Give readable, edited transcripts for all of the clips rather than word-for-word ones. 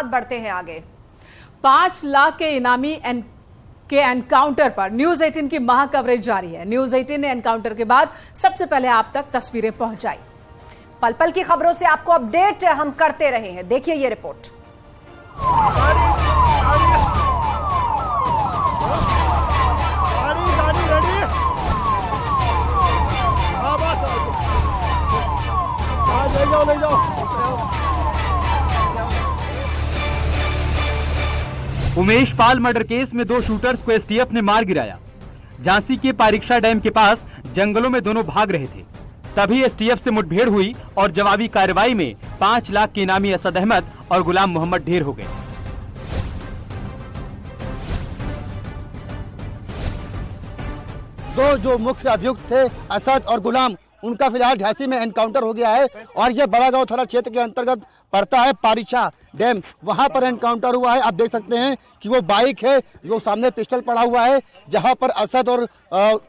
बढ़ते हैं आगे। 5 लाख के इनामी के एनकाउंटर पर न्यूज 18 की महा कवरेज जारी है। न्यूज 18 ने एनकाउंटर के बाद सबसे पहले आप तक तस्वीरें पहुंचाई। पल पल की खबरों से आपको अपडेट हम करते रहे हैं। देखिए ये रिपोर्ट। ले जाओ। उमेश पाल मर्डर केस में 2 शूटर्स को एसटीएफ ने मार गिराया। झांसी के पारीक्षा डैम के पास जंगलों में दोनों भाग रहे थे, तभी एसटीएफ से मुठभेड़ हुई और जवाबी कार्रवाई में 5 लाख के इनामी असद अहमद और गुलाम मोहम्मद ढेर हो गए। दो जो मुख्य अभियुक्त थे असद और गुलाम, उनका फिलहाल झांसी में एनकाउंटर हो गया है और ये बड़ागांव थाना क्षेत्र के अंतर्गत पड़ता है पारीक्षा डैम, वहां पर एनकाउंटर हुआ है। आप देख सकते हैं कि वो बाइक है, जो सामने पिस्टल पड़ा हुआ है, जहां पर असद और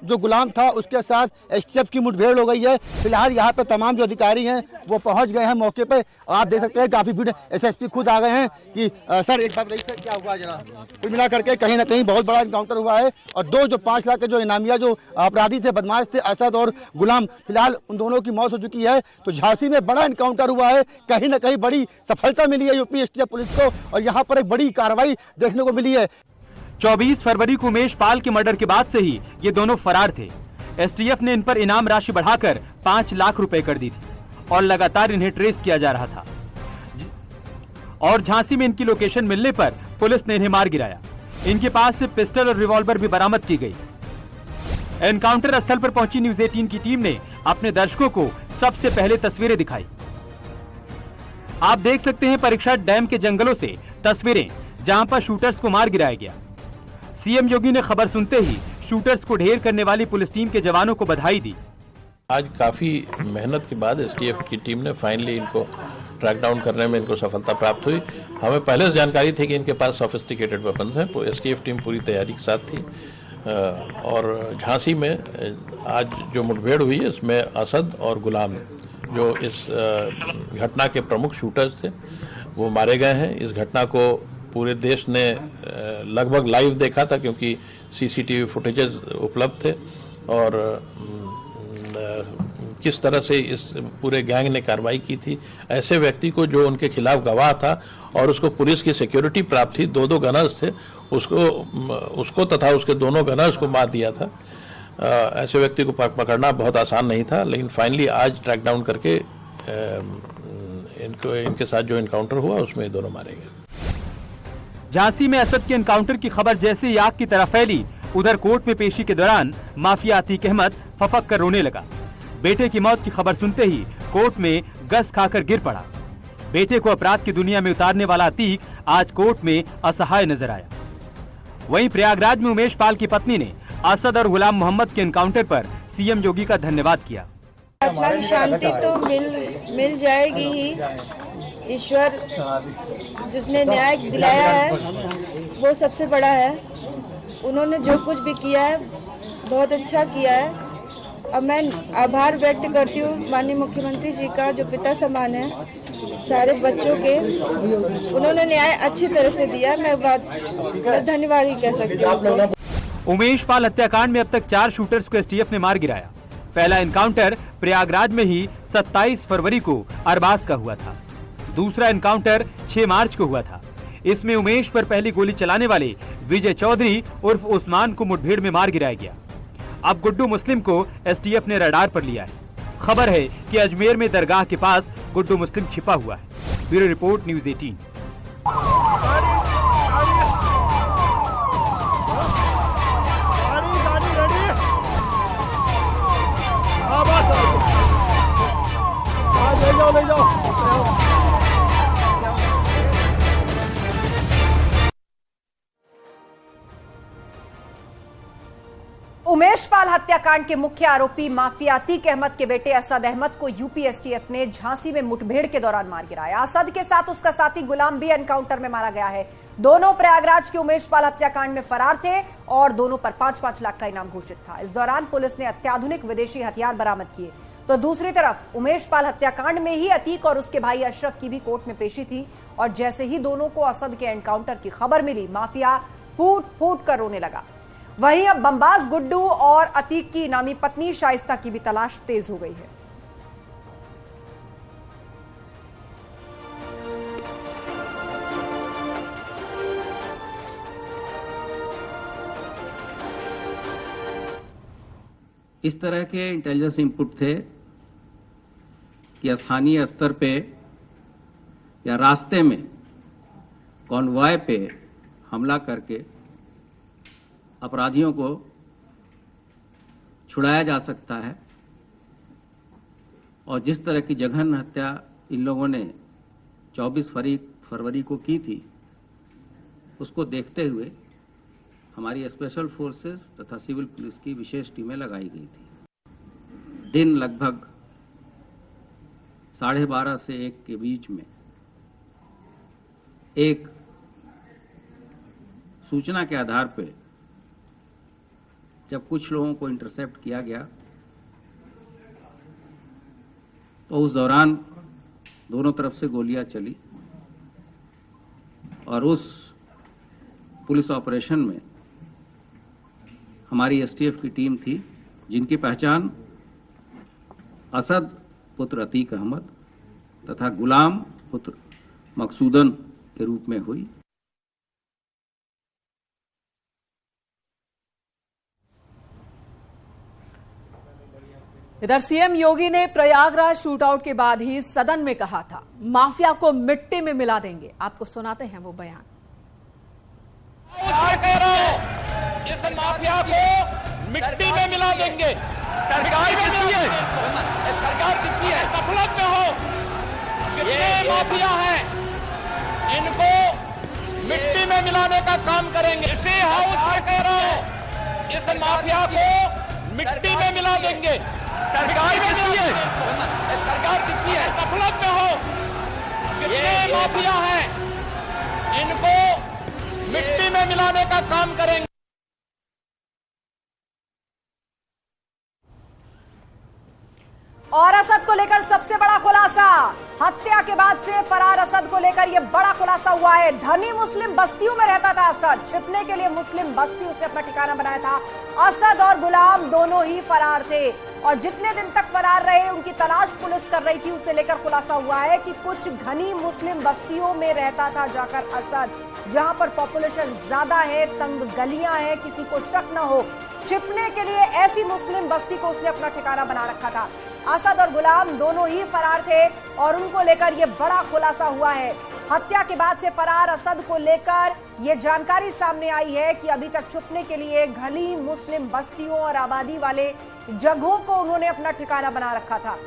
जो गुलाम था उसके साथ एसटीएफ की मुठभेड़ हो गई है। फिलहाल यहाँ पे तमाम जो अधिकारी हैं वो पहुंच गए हैं मौके पे। आप देख सकते हैं काफी भीड़, एसएसपी खुद आ गए हैं कि सर एक बात बताइए सर क्या हुआ जरा। कुल मिला करके कहीं ना कहीं बहुत बड़ा एनकाउंटर हुआ है और दो जो 5 लाख के जो इनामिया जो अपराधी थे, बदमाश थे, असद और गुलाम, फिलहाल उन दोनों की मौत हो चुकी है। तो झांसी में बड़ा एनकाउंटर हुआ है, कहीं ना कहीं बड़ी सफलता मिली है यूपी एसटीएफ पुलिस को और यहाँ पर एक बड़ी कार्रवाई देखने को मिली है। 24 फरवरी को उमेश पाल के मर्डर के बाद से ही ये दोनों फरार थे। एसटीएफ ने इन पर इनाम राशि बढ़ाकर 5 लाख रुपए कर दी थी और लगातार इन्हें ट्रेस किया जा रहा था और झांसी में इनकी लोकेशन मिलने पर पुलिस ने इन्हें मार गिराया। इनके पास से पिस्टल और रिवॉल्वर भी बरामद की गई। एनकाउंटर स्थल पर पहुंची न्यूज 18 की टीम ने अपने दर्शकों को सबसे पहले तस्वीरें दिखाई। आप देख सकते हैं परीक्षा डैम के जंगलों से तस्वीरें, जहां पर शूटर्स को मार गिराया गया। सीएम योगी ने खबर सुनते ही शूटर्स को ढेर करने वाली पुलिस टीम के जवानों को बधाई दी। आज काफी मेहनत के बाद एसटीएफ की टीम ने फाइनली इनको ट्रैक डाउन करने में इनको सफलता प्राप्त हुई। हमें पहले से जानकारी थी कि इनके पास सोफिस्टिकेटेड वेपन्स हैं। एसटीएफ टीम पूरी तैयारी के साथ थी और झांसी में आज जो मुठभेड़ हुई है इसमें असद और गुलाम, जो इस घटना के प्रमुख शूटर्स थे, वो मारे गए हैं। इस घटना को पूरे देश ने लगभग लाइव देखा था क्योंकि सीसीटीवी फुटेजेस उपलब्ध थे और किस तरह से इस पूरे गैंग ने कार्रवाई की थी। ऐसे व्यक्ति को जो उनके खिलाफ गवाह था और उसको पुलिस की सिक्योरिटी प्राप्त थी, 2 गनर्स थे, उसको तथा उसके दोनों गनर्स को मार दिया था। ऐसे व्यक्ति को पकड़ना बहुत आसान नहीं था, लेकिन फाइनली आज ट्रैक डाउन करके इनके साथ जो एनकाउंटर हुआ उसमें ये दोनों मारे गए। झांसी में असद के एनकाउंटर की खबर जैसे ही आग की तरह फैली, उधर कोर्ट में पेशी के दौरान माफिया अतीक अहमद फपक कर रोने लगा। बेटे की मौत की खबर सुनते ही कोर्ट में गस खाकर गिर पड़ा। बेटे को अपराध की दुनिया में उतारने वाला अतीक आज कोर्ट में असहाय नजर आया। वहीं प्रयागराज में उमेश पाल की पत्नी ने असद और गुलाम मोहम्मद के एनकाउंटर पर सीएम योगी का धन्यवाद किया। आत्मा की शांति तो मिल जाएगी ही। ईश्वर जिसने न्याय दिलाया है वो सबसे बड़ा है। उन्होंने जो कुछ भी किया है बहुत अच्छा किया है। अब मैं आभार व्यक्त करती हूँ माननीय मुख्यमंत्री जी का, जो पिता समान है सारे बच्चों के। उन्होंने न्याय अच्छी तरह से दिया, मैं धन्यवाद ही कह सकती हूँ। उमेश पाल हत्याकांड में अब तक 4 शूटर्स को एसटीएफ ने मार गिराया। पहला एनकाउंटर प्रयागराज में ही 27 फरवरी को अरबाज का हुआ था। दूसरा एनकाउंटर 6 मार्च को हुआ था। इसमें उमेश पर पहली गोली चलाने वाले विजय चौधरी उर्फ उस्मान को मुठभेड़ में मार गिराया गया। अब गुड्डू मुस्लिम को एसटीएफ ने रडार पर लिया है। खबर है कि अजमेर में दरगाह के पास गुड्डू मुस्लिम छिपा हुआ है। Bureau report news 18। ले जाओ। उमेश पाल हत्याकांड के मुख्य आरोपी माफिया अतीक अहमद के बेटे असद अहमद को यूपी एसटीएफ ने झांसी में मुठभेड़ के दौरान मार गिराया। असद के साथ उसका साथी गुलाम भी एनकाउंटर में मारा गया है। दोनों प्रयागराज के उमेश पाल हत्याकांड में फरार थे और दोनों पर 5-5 लाख का इनाम घोषित था। इस दौरान पुलिस ने अत्याधुनिक विदेशी हथियार बरामद किए। तो दूसरी तरफ उमेश पाल हत्याकांड में ही अतीक और उसके भाई अशरफ की भी कोर्ट में पेशी थी और जैसे ही दोनों को असद के एनकाउंटर की खबर मिली, माफिया फूट फूट कर रोने लगा। वहीं अब बमबाज गुड्डू और अतीक की इनामी पत्नी शाइस्ता की भी तलाश तेज हो गई है। इस तरह के इंटेलिजेंस इनपुट थे कि स्थानीय स्तर पे या रास्ते में कॉन्वॉय पे हमला करके अपराधियों को छुड़ाया जा सकता है और जिस तरह की जघन्य हत्या इन लोगों ने 24 फरवरी को की थी, उसको देखते हुए हमारी स्पेशल फोर्सेस तथा सिविल पुलिस की विशेष टीमें लगाई गई थी। दिन लगभग 12:30 से 1 के बीच में एक सूचना के आधार पर जब कुछ लोगों को इंटरसेप्ट किया गया तो उस दौरान दोनों तरफ से गोलियां चली और उस पुलिस ऑपरेशन में हमारी एसटीएफ की टीम थी, जिनकी पहचान असद पुत्र अतीक अहमद तथा गुलाम पुत्र मकसूदन के रूप में हुई। इधर सीएम योगी ने प्रयागराज शूटआउट के बाद ही सदन में कहा था, माफिया को मिट्टी में मिला देंगे। आपको सुनाते हैं वो बयान। इस माफिया को मिट्टी में मिला देंगे। सरकार किसकी है? सरकार किसकी है? गफलत में हो, जितने माफिया हैं इनको मिट्टी में मिलाने का काम करेंगे। इसी हाउस में कह रहा हूं, इस माफिया को मिट्टी में मिला देंगे। सरकार किसकी है? सरकार किसकी है? गफलत में हो, जितने माफिया हैं इनको मिट्टी में मिलाने का काम करेंगे। और असद को लेकर सबसे बड़ा खुलासा, हत्या के बाद से फरार असद को लेकर यह बड़ा खुलासा हुआ है। धनी मुस्लिम बस्तियों में रहता था असद, छिपने के लिए मुस्लिम बस्ती उसने अपना ठिकाना बनाया था। असद और गुलाम दोनों ही फरार थे और जितने दिन तक फरार रहे उनकी तलाश पुलिस कर रही थी। उसे लेकर खुलासा हुआ है कि कुछ घनी मुस्लिम बस्तियों में रहता था जाकर असद, जहां पर पॉपुलेशन ज्यादा है, तंग गलियां हैं, किसी को शक न हो, छिपने के लिए ऐसी मुस्लिम बस्ती को उसने अपना ठिकाना बना रखा था। असद और गुलाम दोनों ही फरार थे और उनको लेकर यह बड़ा खुलासा हुआ है। हत्या के बाद से फरार असद को लेकर यह जानकारी सामने आई है कि अभी तक छुपने के लिए घनी मुस्लिम बस्तियों और आबादी वाले जगहों को उन्होंने अपना ठिकाना बना रखा था।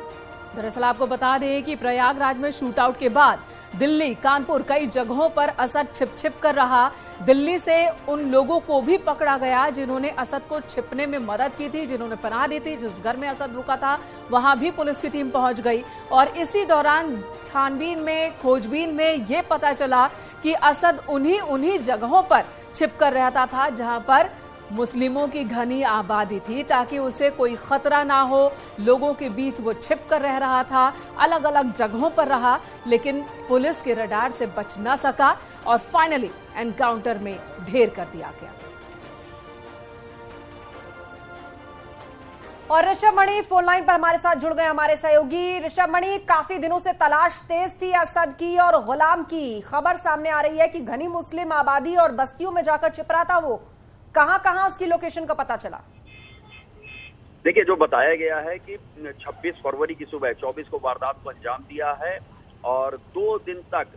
दरअसल आपको बता दें कि प्रयागराज में शूटआउट के बाद दिल्ली, कानपुर, कई जगहों पर असद छिप कर रहा। दिल्ली से उन लोगों को भी पकड़ा गया जिन्होंने असद को छिपने में मदद की थी, जिन्होंने पनाह दी थी। जिस घर में असद रुका था वहां भी पुलिस की टीम पहुंच गई और इसी दौरान छानबीन में, खोजबीन में यह पता चला कि असद उन्हीं जगहों पर छिप कर रहता था जहां पर मुस्लिमों की घनी आबादी थी, ताकि उसे कोई खतरा ना हो। लोगों के बीच वो छिप कर रह रहा था, अलग अलग जगहों पर रहा, लेकिन पुलिस के रडार से बच ना सका और फाइनली एनकाउंटर में ढेर कर दिया गया। और ऋषभ मणि फोन लाइन पर हमारे साथ जुड़ गए हमारे सहयोगी। ऋषभ मणि, काफी दिनों से तलाश तेज थी असद की और गुलाम की। खबर सामने आ रही है कि घनी मुस्लिम आबादी और बस्तियों में जाकर छिप रहा था वो। कहां उसकी लोकेशन का पता चला? देखिए, जो बताया गया है कि 26 फरवरी की सुबह 24 को वारदात को अंजाम दिया है और 2 दिन तक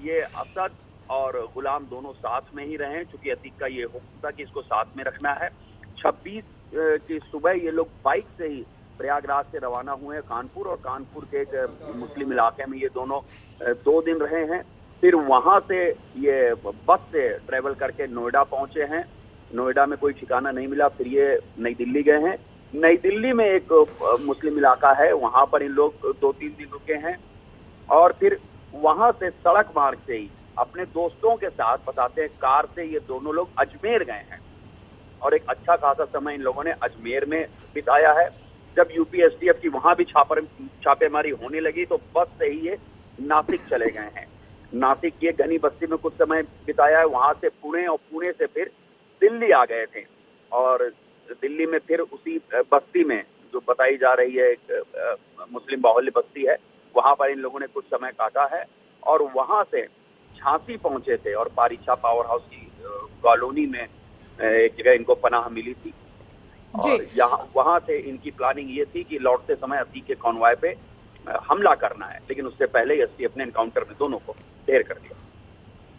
ये असद और गुलाम दोनों साथ में ही रहे, चूंकि अतीक का ये हुक्म था कि इसको साथ में रखना है। 26 की सुबह ये लोग बाइक से ही प्रयागराज से रवाना हुए हैं कानपुर, और कानपुर के एक मुस्लिम इलाके में ये दोनों 2 दिन रहे हैं। फिर वहां से ये बस से ट्रेवल करके नोएडा पहुंचे हैं। नोएडा में कोई ठिकाना नहीं मिला, फिर ये नई दिल्ली गए हैं। नई दिल्ली में एक मुस्लिम इलाका है, वहां पर इन लोग 2-3 दिन रुके हैं और फिर वहां से सड़क मार्ग से ही अपने दोस्तों के साथ, बताते हैं, कार से ये दोनों लोग अजमेर गए हैं और एक अच्छा खासा समय इन लोगों ने अजमेर में बिताया है। जब यूपी एसटीएफ की वहां भी छापेमारी होने लगी तो बस से ही ये नासिक चले गए हैं। नासिक की घनी बस्ती में कुछ समय बिताया है, वहां से पुणे और पुणे से फिर दिल्ली आ गए थे और दिल्ली में फिर उसी बस्ती में जो बताई जा रही है एक मुस्लिम बाहुल्य बस्ती है, वहां पर इन लोगों ने कुछ समय काटा है और वहां से झांसी पहुंचे थे और पारीछा पावर हाउस की कॉलोनी में एक जगह इनको पनाह मिली थी और यहाँ वहां से इनकी प्लानिंग ये थी कि लौटते समय अतीक के कॉन्वॉय पे हमला करना है, लेकिन उससे पहले एसटीएफ ने एनकाउंटर में दोनों को ढेर कर दिया।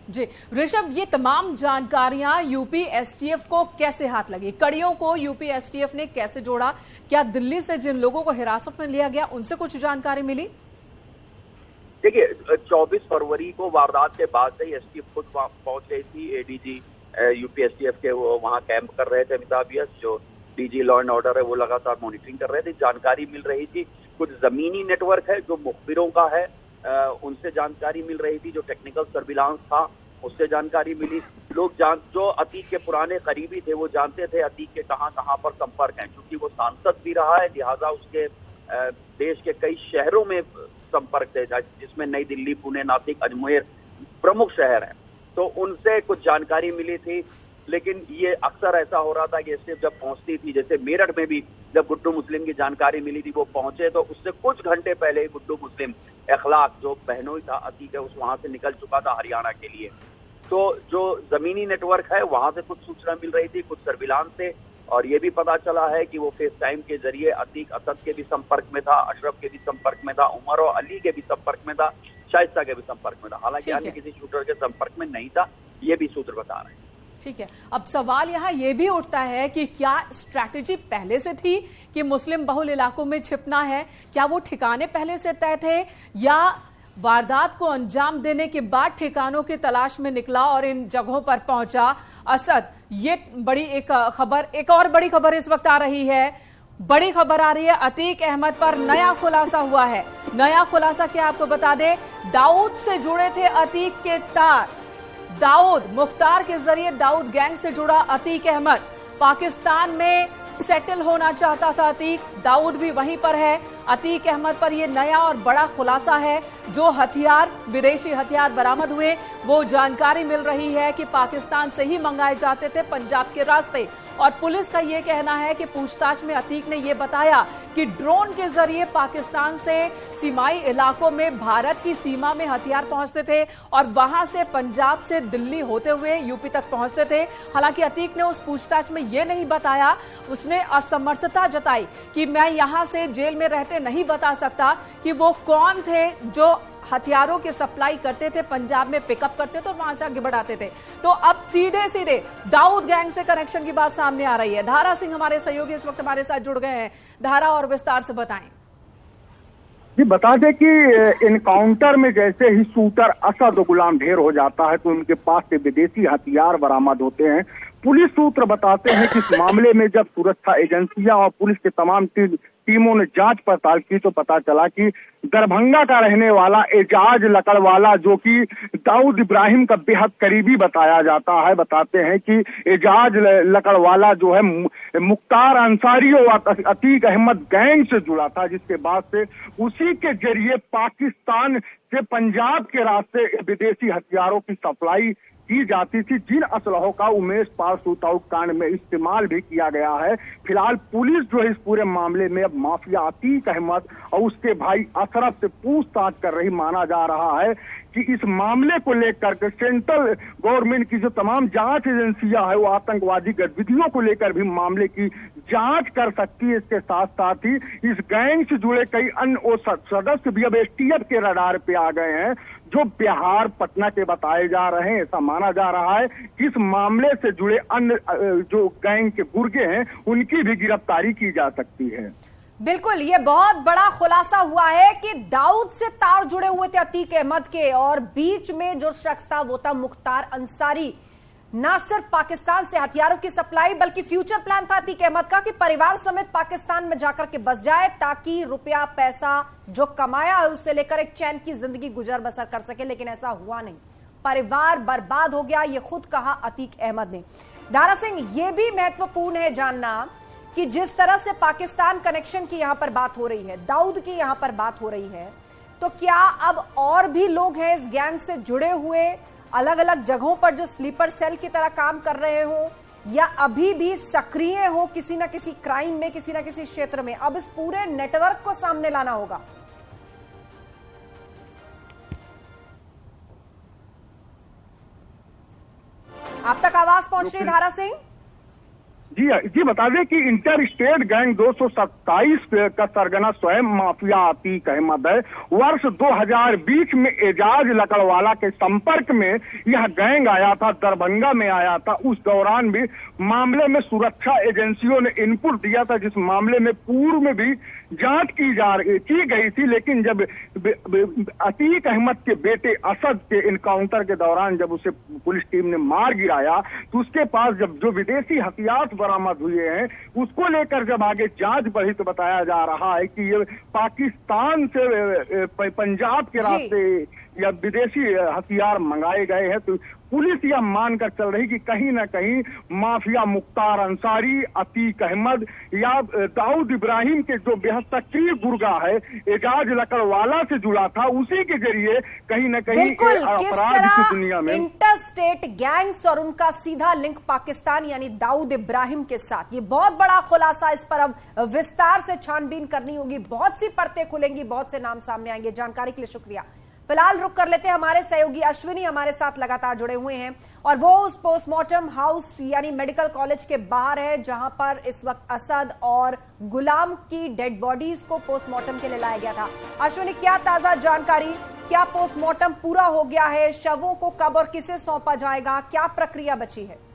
जी ऋषभ, ये तमाम जानकारियां यूपी एसटीएफ को कैसे हाथ लगी? कड़ियों को यूपी एसटीएफ ने कैसे जोड़ा? क्या दिल्ली से जिन लोगों को हिरासत में लिया गया उनसे कुछ जानकारी मिली? देखिए, 24 फरवरी को वारदात के बाद से ही एसटीएफ खुद पहुंच गई थी। एडीजी यूपी एसटीएफ के वो वहां कैंप कर रहे थे, अमिताभ यस जो डीजी लॉ एंड ऑर्डर है वो लगातार मॉनिटरिंग कर रहे थे। जानकारी मिल रही थी, कुछ जमीनी नेटवर्क है जो मुखबिरों का है उनसे जानकारी मिल रही थी, जो टेक्निकल सर्विलांस था उससे जानकारी मिली। लोग जो अतीक के पुराने करीबी थे वो जानते थे अतीक के कहां कहां पर संपर्क हैं, क्योंकि वो सांसद भी रहा है, लिहाजा उसके देश के कई शहरों में संपर्क थे, जिसमें नई दिल्ली, पुणे, नासिक, अजमेर प्रमुख शहर हैं। तो उनसे कुछ जानकारी मिली थी, लेकिन ये अक्सर ऐसा हो रहा था कि एसटीएफ जब पहुंचती थी, जैसे मेरठ में भी जब गुड्डू मुस्लिम की जानकारी मिली थी वो पहुंचे तो उससे कुछ घंटे पहले गुड्डू मुस्लिम इखलाक जो बहनोई था अतीक है उस वहां से निकल चुका था हरियाणा के लिए। तो जो जमीनी नेटवर्क है वहां से कुछ सूचना मिल रही थी, कुछ सर्विलांस से, और ये भी पता चला है कि वो फेस टाइम के जरिए अतीक असद के भी संपर्क में था, अशरफ के भी संपर्क में था, उमर और अली के भी संपर्क में था, शाइस्ता के भी संपर्क में था। हालांकि अन्य किसी शूटर के संपर्क में नहीं था, ये भी सूत्र बता रहे हैं। ठीक है, अब सवाल यहाँ ये भी उठता है कि क्या स्ट्रैटेजी पहले से थी कि मुस्लिम बहुल इलाकों में छिपना है? क्या वो ठिकाने पहले से तय थे या वारदात को अंजाम देने के बाद ठिकानों की तलाश में निकला और इन जगहों पर पहुंचा असद? ये बड़ी एक और बड़ी खबर इस वक्त आ रही है। बड़ी खबर आ रही है, अतीक अहमद पर नया खुलासा हुआ है। नया खुलासा क्या आपको बता दे, दाऊद से जुड़े थे अतीक के तार। दाऊद मुख्तार के जरिए दाऊद गैंग से जुड़ा अतीक अहमद, पाकिस्तान में सेटल होना चाहता था अतीक, दाऊद भी वहीं पर है। अतीक अहमद पर यह नया और बड़ा खुलासा है। जो हथियार, विदेशी हथियार बरामद हुए, वो जानकारी मिल रही है कि पाकिस्तान से ही मंगाए जाते थे पंजाब के रास्ते। और पुलिस का यह कहना है कि पूछताछ में अतीक ने यह बताया कि ड्रोन के जरिए पाकिस्तान से सीमाई इलाकों में भारत की सीमा में हथियार पहुंचते थे और वहां से पंजाब से दिल्ली होते हुए यूपी तक पहुंचते थे। हालांकि अतीक ने उस पूछताछ में यह नहीं बताया, उसने असमर्थता जताई कि मैं यहां से जेल में रहते नहीं बता सकता कि वो कौन थे जो हथियारों की सप्लाई करते थे, पंजाब में पिकअप करते थे और वहां से आगे बढ़ाते थे। तो अब सीधे सीधे दाऊद गैंग से कनेक्शन की बात सामने आ रही है। धारा सिंह हमारे सहयोगी इस वक्त हमारे साथ जुड़ गए हैं। धारा, और विस्तार से बताएं। जी बता दें कि इनकाउंटर में जैसे ही शूटर असद गुलाम ढेर हो जाता है तो उनके पास से विदेशी हथियार बरामद होते हैं। पुलिस सूत्र बताते हैं कि इस मामले में जब सुरक्षा एजेंसियां और पुलिस के तमाम टीमों ने जांच पड़ताल की तो पता चला कि दरभंगा का रहने वाला एजाज लकड़वाला, जो कि दाऊद इब्राहिम का बेहद करीबी बताया जाता है, बताते हैं कि एजाज लकड़वाला जो है मुख्तार अंसारी और अतीक अहमद गैंग से जुड़ा था, जिसके बाद से उसी के जरिए पाकिस्तान से पंजाब के रास्ते विदेशी हथियारों की सप्लाई की जाती थी, जिन असलहों का उमेश पाल शूटआउट कांड में इस्तेमाल भी किया गया है। फिलहाल पुलिस जो है इस पूरे मामले में अब माफिया अतीक अहमद और उसके भाई अशरफ से पूछताछ कर रही। माना जा रहा है कि इस मामले को लेकर के सेंट्रल गवर्नमेंट की जो तमाम जांच एजेंसियां है वो आतंकवादी गतिविधियों को लेकर भी मामले की जांच कर सकती है। इसके साथ साथ ही इस गैंग से जुड़े कई अन्य सदस्य भी अब एसटीएफ के रडार पे आ गए हैं, जो बिहार, पटना के बताए जा रहे हैं। ऐसा माना जा रहा है कि इस मामले से जुड़े अन्य जो गैंग के गुर्गे हैं उनकी भी गिरफ्तारी की जा सकती है। बिल्कुल, ये बहुत बड़ा खुलासा हुआ है कि दाऊद से तार जुड़े हुए थे अतीक अहमद के और बीच में जो शख्स था वो था मुख्तार अंसारी। ना सिर्फ पाकिस्तान से हथियारों की सप्लाई बल्कि फ्यूचर प्लान था अतीक अहमद का कि परिवार समेत पाकिस्तान में जाकर के बस जाए ताकि रुपया पैसा जो कमाया है उससे लेकर एक चैन की जिंदगी गुजर बसर कर सके, लेकिन ऐसा हुआ नहीं। परिवार बर्बाद हो गया, ये खुद कहा अतीक अहमद ने। दारा सिंह, ये भी महत्वपूर्ण है जानना कि जिस तरह से पाकिस्तान कनेक्शन की यहां पर बात हो रही है, दाऊद की यहां पर बात हो रही है, तो क्या अब और भी लोग हैं इस गैंग से जुड़े हुए अलग अलग जगहों पर जो स्लीपर सेल की तरह काम कर रहे हो, या अभी भी सक्रिय हो किसी ना किसी क्राइम में, किसी ना किसी क्षेत्र में? अब इस पूरे नेटवर्क को सामने लाना होगा। आप तक आवाज पहुंच रही धारा सिंह? जी बता दें कि इंटर स्टेट गैंग 227 का सरगना स्वयं माफिया अतीक अहमद है। वर्ष 2020 में एजाज लकड़वाला के संपर्क में यह गैंग आया था, दरभंगा में आया था। उस दौरान भी मामले में सुरक्षा एजेंसियों ने इनपुट दिया था, जिस मामले में पूर्व में भी जांच की गई थी। लेकिन जब अतीक अहमद के बेटे असद के इनकाउंटर के दौरान जब उसे पुलिस टीम ने मार गिराया, तो उसके पास जब जो विदेशी हथियार बरामद हुए हैं, उसको लेकर जब आगे जांच बढ़ी तो बताया जा रहा है कि ये पाकिस्तान से पंजाब के रास्ते या विदेशी हथियार मंगाए गए हैं। तो पुलिस यह मानकर चल रही कि कहीं ना कहीं माफिया मुख्तार अंसारी, अतीक अहमद या दाऊद इब्राहिम के जो बेहद सक्रिय गुर्गा है एजाज लकड़वाला से जुड़ा था, उसी के जरिए कहीं ना कहीं अपराध की दुनिया में इंटरस्टेट गैंग्स और उनका सीधा लिंक पाकिस्तान यानी दाऊद इब्राहिम के साथ। ये बहुत बड़ा खुलासा, इस पर अब विस्तार से छानबीन करनी होगी, बहुत सी परतें खुलेंगी, बहुत से नाम सामने आएंगे। जानकारी के लिए शुक्रिया। फिलहाल रुक कर लेते हैं, हमारे सहयोगी अश्विनी हमारे साथ लगातार जुड़े हुए हैं और वो उस पोस्टमार्टम हाउस यानी मेडिकल कॉलेज के बाहर है जहां पर इस वक्त असद और गुलाम की डेड बॉडीज को पोस्टमार्टम के लिए लाया गया था। अश्विनी, क्या ताजा जानकारी, क्या पोस्टमार्टम पूरा हो गया है? शवों को कब और किसे सौंपा जाएगा? क्या प्रक्रिया बची है?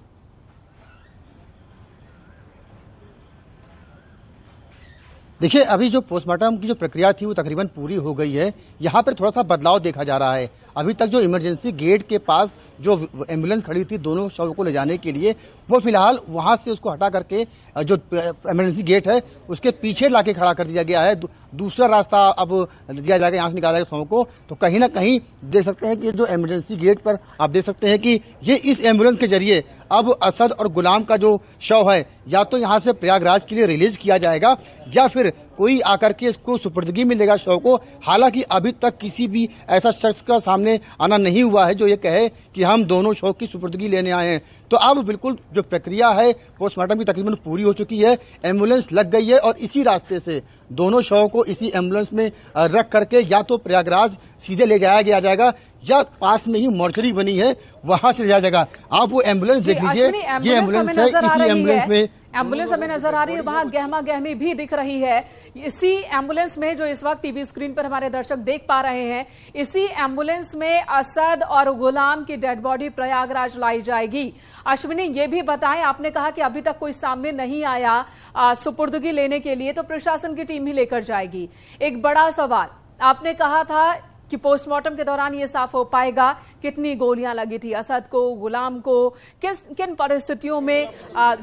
देखिए, अभी जो पोस्टमार्टम की जो प्रक्रिया थी वो तकरीबन पूरी हो गई है। यहाँ पर थोड़ा सा बदलाव देखा जा रहा है। अभी तक जो इमरजेंसी गेट के पास जो एम्बुलेंस खड़ी थी दोनों शवों को ले जाने के लिए, वो फिलहाल वहां से उसको हटा करके जो इमरजेंसी गेट है उसके पीछे लाके खड़ा कर दिया गया है। दूसरा रास्ता अब दिया जाएगा, यहाँ से निकाला जाएगा शवों को। तो कहीं ना कहीं देख सकते हैं कि जो इमरजेंसी गेट पर आप देख सकते हैं कि ये इस एम्बुलेंस के जरिए अब असद और गुलाम का जो शव है या तो यहाँ से प्रयागराज के लिए रिलीज किया जाएगा या फिर कोई आकर के इसको सुपुर्दगी में लेगा शव को। हालांकि अभी तक किसी भी ऐसा शख्स का सामने आना नहीं हुआ है जो ये कहे कि हम दोनों शव की सुपुर्दगी लेने आए हैं। तो अब बिल्कुल जो प्रक्रिया है पोस्टमार्टम की तकरीबन पूरी हो चुकी है। एम्बुलेंस लग गई है और इसी रास्ते से दोनों शवों को इसी एम्बुलेंस में रख करके या तो प्रयागराज सीधे ले जाया जाएगा या पास में ही मोर्चरी बनी है वहां से जाया जाएगा। आप वो एम्बुलेंस देख लीजिए, ये एम्बुलेंस है, इसी एम्बुलेंस में एम्बुलेंस हमें नजर आ रही है, वहां गहमा गहमी भी दिख रही है। इसी एम्बुलेंस में जो इस वक्त टीवी स्क्रीन पर हमारे दर्शक देख पा रहे हैं, इसी एम्बुलेंस में असद और गुलाम की डेड बॉडी प्रयागराज लाई जाएगी। अश्विनी, ये भी बताएं, आपने कहा कि अभी तक कोई सामने नहीं आया सुपुर्दगी लेने के लिए, तो प्रशासन की टीम ही लेकर जाएगी। एक बड़ा सवाल, आपने कहा था कि पोस्टमार्टम के दौरान ये साफ हो पाएगा कितनी गोलियां लगी थी असद को, गुलाम को, किन परिस्थितियों में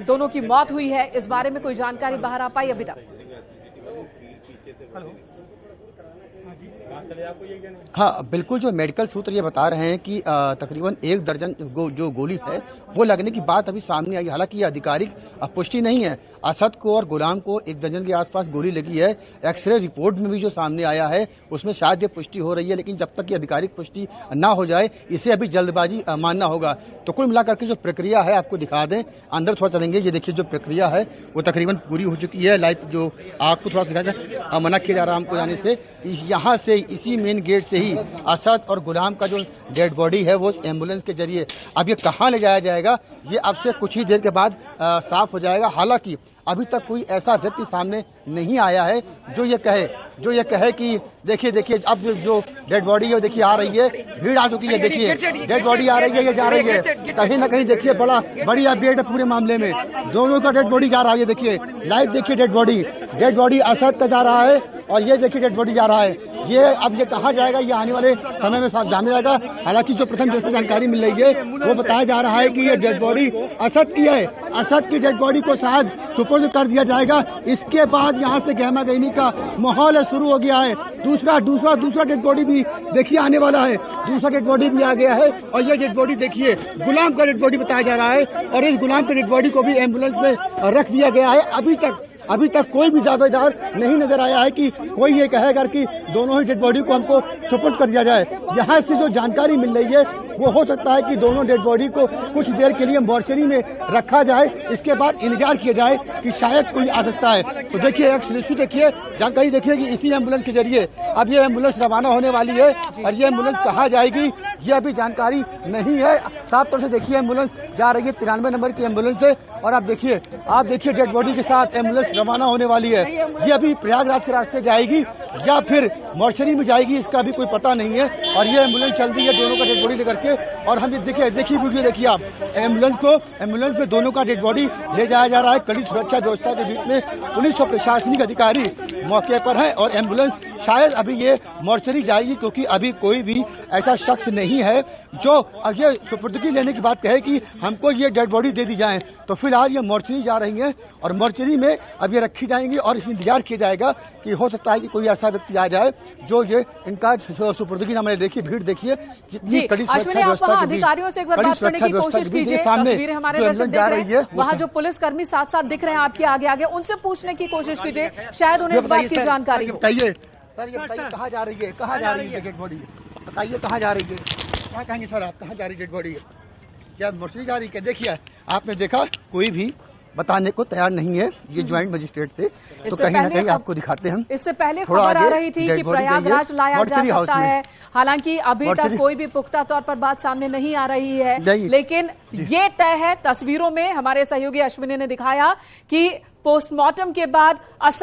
दोनों की मौत हुई है, इस बारे में कोई जानकारी बाहर आ पाई अभी तक? हाँ, बिल्कुल। जो मेडिकल सूत्र ये बता रहे हैं कि तकरीबन 1 दर्जन जो गोली है वो लगने की बात अभी सामने आई। हालांकि ये आधिकारिक पुष्टि नहीं है। असद को और गुलाम को 1 दर्जन के आसपास गोली लगी है। एक्सरे रिपोर्ट में भी जो सामने आया है उसमें शायद ये पुष्टि हो रही है, लेकिन जब तक ये आधिकारिक पुष्टि ना हो जाए इसे अभी जल्दबाजी मानना होगा। तो कुल मिलाकर के जो प्रक्रिया है आपको दिखा दें, अंदर थोड़ा चलेंगे। ये देखिए जो प्रक्रिया है वो तकरीबन पूरी हो चुकी है। लाइव जो आपको थोड़ा सिखाकर मना किया जा रहा है हमको जाने से, यहाँ से इसी मेन गेट से ही असद और गुलाम का जो डेड बॉडी है वो एम्बुलेंस के जरिए अब ये कहाँ ले जाया जाएगा ये अब से कुछ ही देर के बाद साफ हो जाएगा। हालांकि अभी तक कोई ऐसा व्यक्ति सामने नहीं आया है जो ये कहे कि देखिए अब जो डेड बॉडी है देखिए आ रही है, भीड़ आ चुकी है, देखिए डेड बॉडी आ रही है, ये जा रही है। कहीं ना कहीं देखिए बड़ी अपडेट है पूरे मामले में, दोनों का डेड बॉडी जा रहा है। देखिए लाइव देखिए डेड बॉडी असद का जा रहा है और ये देखिए डेड बॉडी जा रहा है। ये अब ये कहाँ जाएगा ये आने वाले समय में साफ जाने जाएगा। हालांकि जो प्रथम जैसे जानकारी मिल रही है वो बताया जा रहा है कि ये डेड बॉडी असद की है असद की डेड बॉडी को शायद सुपुर्द कर दिया जाएगा। इसके बाद यहाँ से गहमा गहमी का माहौल शुरू हो गया है। दूसरा डेड बॉडी भी देखिए आने वाला है। दूसरा डेड बॉडी भी आ गया है और ये डेड बॉडी देखिए गुलाम का डेड बॉडी बताया जा रहा है और इस गुलाम के डेड बॉडी को भी एम्बुलेंस में रख दिया गया है। अभी तक कोई भी दावेदार नहीं नजर आया है कि कोई ये कहेगा कि दोनों ही डेड बॉडी को हमको सुपुर्द कर दिया जाए। यहाँ से जो जानकारी मिल रही है वो हो सकता है कि दोनों डेड बॉडी को कुछ देर के लिए मॉर्चरी में रखा जाए, इसके बाद इंतजार किया जाए कि शायद कोई आ सकता है। तो देखिए देखिए जानकारी देखिए कि इसी एम्बुलेंस के जरिए अब ये एम्बुलेंस रवाना होने वाली है और ये एम्बुलेंस कहाँ जाएगी ये अभी जानकारी नहीं है। साफ तौर से देखिए एम्बुलेंस जा रही है 93 नंबर की एम्बुलेंस है और आप देखिए डेड बॉडी के साथ एम्बुलेंस रवाना होने वाली है। ये अभी प्रयागराज के रास्ते जाएगी या फिर मॉर्चरी में जाएगी इसका भी कोई पता नहीं है। और ये एम्बुलेंस चल रही है दोनों का डेड बॉडी लेकर के और हम देखिए वीडियो देखिए आप एम्बुलेंस में दोनों का डेड बॉडी ले जाया जा रहा है। कड़ी सुरक्षा व्यवस्था के बीच में पुलिस और प्रशासनिक अधिकारी मौके पर है और एम्बुलेंस शायद अभी ये मॉर्चरी जाएगी क्योंकि अभी कोई भी ऐसा शख्स नहीं है जो ये सुपुर्दगी लेने की बात कहे कि हमको ये डेड बॉडी दे दी जाए। तो फिलहाल ये मॉर्चरी जा रही है और मॉर्चरी में अब ये रखी जाएंगी और इंतजार किया जाएगा कि हो सकता है कि कोई ऐसा व्यक्ति आ जाए जो ये इनका सुपुर्दगी नाम देखिए भीड़ देखिए कितनी कड़ी सुरक्षा व्यवस्था के बीच अधिकारियों से एक बार बात करने की कोशिश कीजिए। तस्वीरें हमारे दर्शक देख रहे हैं, वहाँ जो पुलिसकर्मी साथ दिख रहे हैं आपके आगे उनसे पूछने की कोशिश कीजिए, शायद उन्हें इस बात की जानकारी हो। बताइए सर, ये बताइए कहाँ जा रही है डेड बॉडी? बताइए कहाँ जा रही है? क्या कहेंगे सर आप, कहाँ जा रही डेड बॉडी? क्या मॉर्चरी जा रही है? देखिए आपने देखा कोई भी बताने को तैयार नहीं है। ये ज्वाइंट मजिस्ट्रेट थे तो कहीं ना कहीं आपको दिखाते हैं। इससे पहले खबर आ रही थी कि प्रयागराज लाया जा सकता है, हालांकि अभी तक कोई भी पुख्ता तौर पर बात सामने नहीं आ रही है, लेकिन ये तय है। तस्वीरों में हमारे सहयोगी अश्विनी ने दिखाया कि पोस्टमार्टम के बाद असद